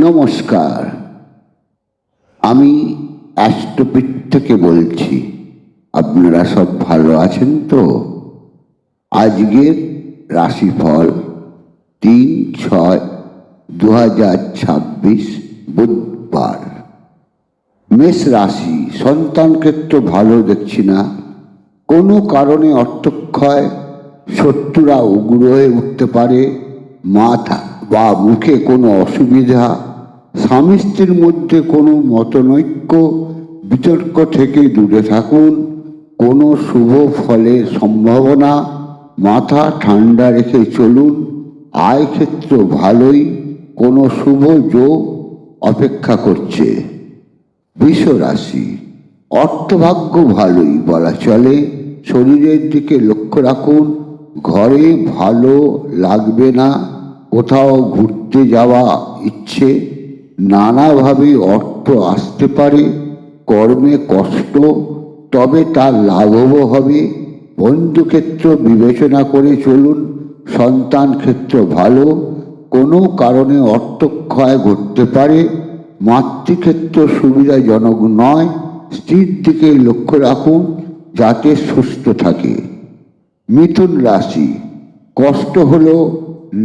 নমস্কার, আমি অ্যাস্ট্রোপিট থেকে বলছি। আপনারা সব ভালো আছেন তো? আজকের রাশিফল 3/6/2026 বুধবার। মেষ রাশি, সন্তান ক্ষেত্র ভালো দেখছি না। কোনো কারণে অর্থক্ষয়, শত্রুরা উগ্র হয়ে উঠতে পারে, মাথা বা মুখে কোনো অসুবিধা, স্বামী স্ত্রীর মধ্যে কোনো মতনৈক্য, বিতর্ক থেকে দূরে থাকুন। কোনো শুভ ফলের সম্ভাবনা, মাথা ঠান্ডা রেখে চলুন। আয় ক্ষেত্র ভালোই, কোনো শুভ যোগ অপেক্ষা করছে। বৃষ রাশি, অর্থভাগ্য ভালোই বলা চলে। শরীরের দিকে লক্ষ্য রাখুন। ঘরে ভালো লাগবে না। কোথাও ঘুরতে যাওয়া ইচ্ছে, নানাভাবে অর্থ আসতে পারে। কর্মে কষ্ট, তবে তার লাঘবও হবে। বন্ধুক্ষেত্র বিবেচনা করে চলুন। সন্তান ক্ষেত্র ভালো, কোনো কারণে অর্থক্ষয় ঘটতে পারে। মাতৃক্ষেত্র সুবিধাজনক নয়। স্ত্রীর দিকে লক্ষ্য রাখুন যাতে সুস্থ থাকে। মিথুন রাশি, কষ্ট হলো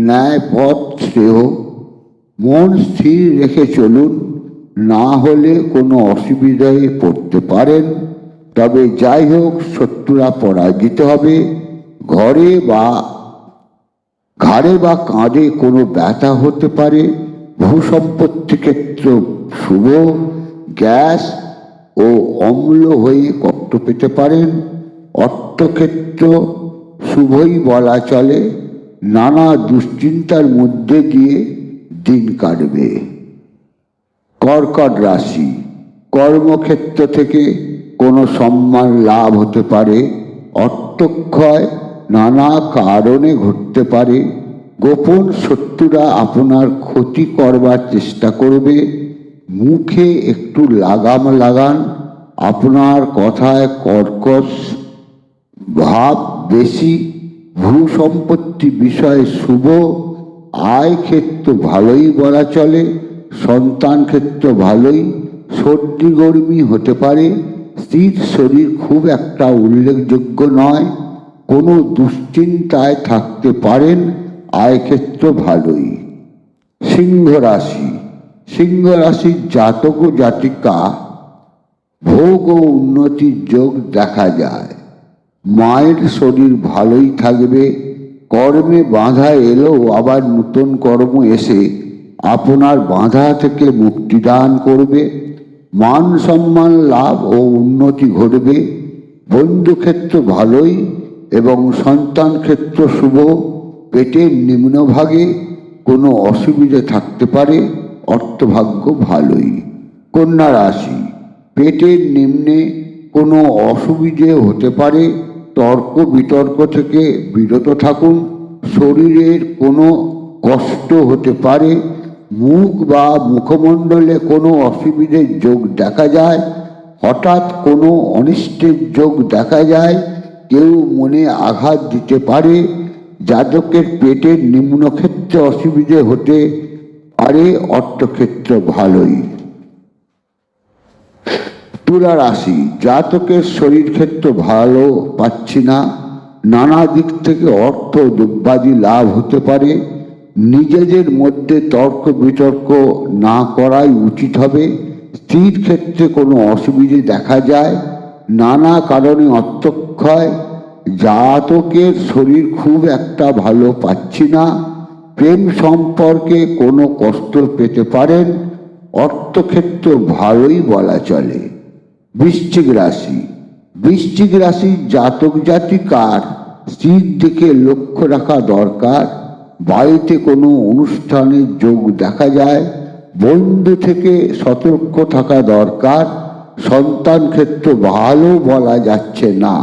ন্যায়পথ শ্রেয়। মন স্থির রেখে চলুন, না হলে কোনো অসুবিধায় পড়তে পারেন। তবে যাই হোক, শত্রুরা পরাজিত হবে। ঘাড়ে বা কাঁধে কোনো ব্যথা হতে পারে। ভূসম্পত্তি ক্ষেত্র শুভ। গ্যাস ও অম্ল হয়ে কষ্ট পেতে পারেন। অর্থক্ষেত্র শুভই বলা চলে। নানা দুশ্চিন্তার মধ্যে দিয়ে দিন কাটবে। কর্কট রাশি, কর্মক্ষেত্র থেকে কোনো সম্মান লাভ হতে পারে। অর্থক্ষয় নানা কারণে ঘটতে পারে। গোপন শত্রুরা আপনার ক্ষতি করবার চেষ্টা করবে। মুখে একটু লাগাম লাগান। আপনার কথায় কর্কশ ভাব বেশি। ভূসম্পত্তি বিষয়ে শুভ। আয় ক্ষেত্র ভালোই বলা চলে। সন্তান ক্ষেত্র ভালোই। সর্দি গরমি হতে পারে। স্ত্রীর শরীর খুব একটা উল্লেখযোগ্য নয়। কোনো দুশ্চিন্তায় থাকতে পারেন। আয় ক্ষেত্র ভালোই। সিংহ রাশি, সিংহ রাশির জাতক ও জাতিকা ভোগ ও উন্নতির যোগ দেখা যায়। মায়ের শরীর ভালোই থাকবে। কর্মে বাধা এলেও আবার নতুন কর্ম এসে আপনার বাধা থেকে মুক্তিদান করবে। মান সম্মান লাভ ও উন্নতি ঘটবে। বন্ধুক্ষেত্র ভালোই এবং সন্তান ক্ষেত্র শুভ। পেটের নিম্নভাগে কোনো অসুবিধা থাকতে পারে। অর্থভাগ্য ভালোই। কন্যা রাশি, পেটের নিম্নে কোনো অসুবিধে হতে পারে। তর্ক বিতর্ক থেকে বিরত থাকুন। শরীরের কোনো কষ্ট হতে পারে। মুখ বা মুখমণ্ডলে কোনো অসুবিধের যোগ দেখা যায়। হঠাৎ কোনো অনিষ্টের যোগ দেখা যায়। কেউ মনে আঘাত দিতে পারে। জাতকের পেটের নিম্নক্ষেত্রে অসুবিধে হতে পারে। অর্থক্ষেত্র ভালোই। তুলা রাশি, জাতকের শরীর ক্ষেত্র ভালো পাচ্ছি না। নানা দিক থেকে অর্থ দ্রব্যাদি লাভ হতে পারে। নিজেদের মধ্যে তর্ক বিতর্ক না করাই উচিত হবে। স্ত্রীর ক্ষেত্রে কোনো অসুবিধে দেখা যায়। নানা কারণে অর্থক্ষয়। জাতকের শরীর খুব একটা ভালো পাচ্ছি না। প্রেম সম্পর্কে কোনো কষ্ট পেতে পারেন। অর্থক্ষেত্র ভালোই বলা চলে। বৃশ্চিক রাশি, বৃশ্চিক রাশির জাতক জাতিকার স্ত্রীর দিকে লক্ষ্য রাখা দরকার। বাড়িতে কোনো অনুষ্ঠানের যোগ দেখা যায়। বন্ধু থেকে সতর্ক থাকা দরকার। সন্তান ক্ষেত্র ভালো বলা যাচ্ছে না।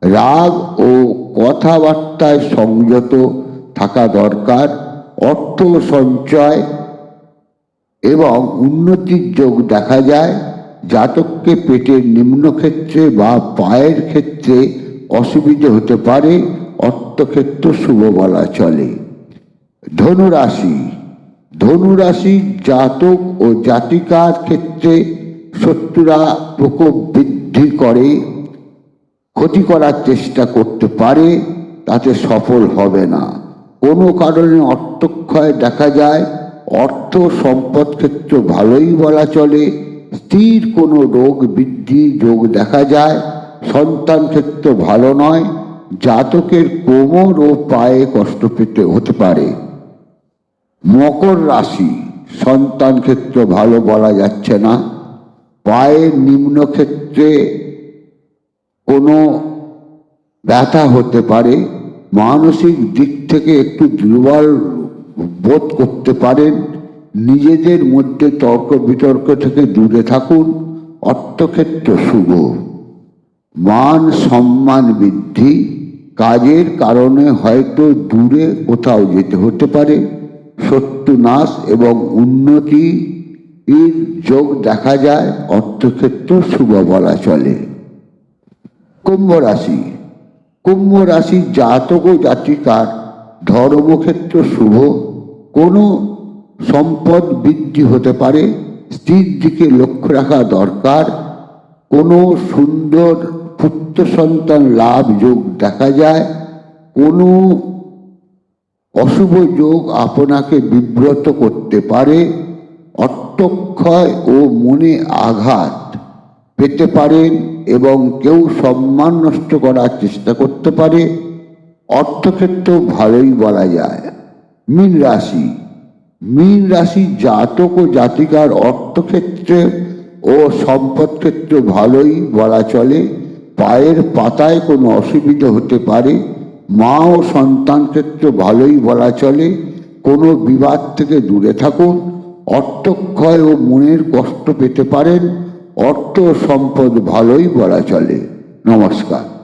রাগ ও কথাবার্তায় সংযত থাকা দরকার। অর্থ সঞ্চয় এবং উন্নতির যোগ দেখা যায়। জাতককে পেটের নিম্নক্ষেত্রে বা পায়ের ক্ষেত্রে অসুবিধে হতে পারে। অর্থক্ষেত্র শুভ বলা চলে। ধনুরাশি, ধনুরাশি জাতক ও জাতিকার ক্ষেত্রে শত্রুরা প্রকোপ বৃদ্ধি করে, ক্ষতি করার চেষ্টা করতে পারে, তাতে সফল হবে না। কোনো কারণে অর্থক্ষয় দেখা যায়। অর্থ সম্পদ ক্ষেত্র ভালোই বলা চলে। স্থির কোনো রোগ বৃদ্ধি যোগ দেখা যায়। সন্তান ক্ষেত্র ভালো নয়। জাতকের কোমর ও পায়ে কষ্ট পেতে হতে পারে। মকর রাশি, সন্তান ক্ষেত্র ভালো বলা যাচ্ছে না। পায়ের নিম্ন ক্ষেত্রে কোনো ব্যথা হতে পারে। মানসিক দিক থেকে একটু দুর্বল বোধ করতে পারেন। নিজেদের মধ্যে তর্ক বিতর্ক থেকে দূরে থাকুন। অর্থক্ষেত্র শুভ। মান সম্মান বৃদ্ধি। কাজের কারণে হয়তো দূরে কোথাও যেতে হতে পারে। শত্রু নাশ এবং উন্নতির যোগ দেখা যায়। অর্থক্ষেত্র শুভ বলা চলে। কুম্ভ রাশি, কুম্ভ রাশি জাতক ও জাতিকার ধর্মক্ষেত্র শুভ। কোনো সম্পদ বৃদ্ধি হতে পারে। স্ত্রীর দিকে লক্ষ্য রাখা দরকার। কোনো সুন্দর পুত্র সন্তান লাভ যোগ দেখা যায়। কোনো অশুভ যোগ আপনাকে বিব্রত করতে পারে। অর্থক্ষয় ও মনে আঘাত পেতে পারেন এবং কেউ সম্মান নষ্ট করার চেষ্টা করতে পারে। অর্থক্ষেত্র ভালোই বলা যায়। মীন রাশি, মীন রাশি জাতক ও জাতিকার অর্থক্ষেত্রে ও সম্পদ ক্ষেত্র ভালোই বলা চলে। পায়ের পাতায় কোনো অসুবিধা হতে পারে। মা ও সন্তান ক্ষেত্র ভালোই বলা চলে। কোনো বিবাদ থেকে দূরে থাকুন। অর্থক্ষয় ও মনের কষ্ট পেতে পারেন। অর্থ সম্পদ ভালোই বলা চলে। নমস্কার।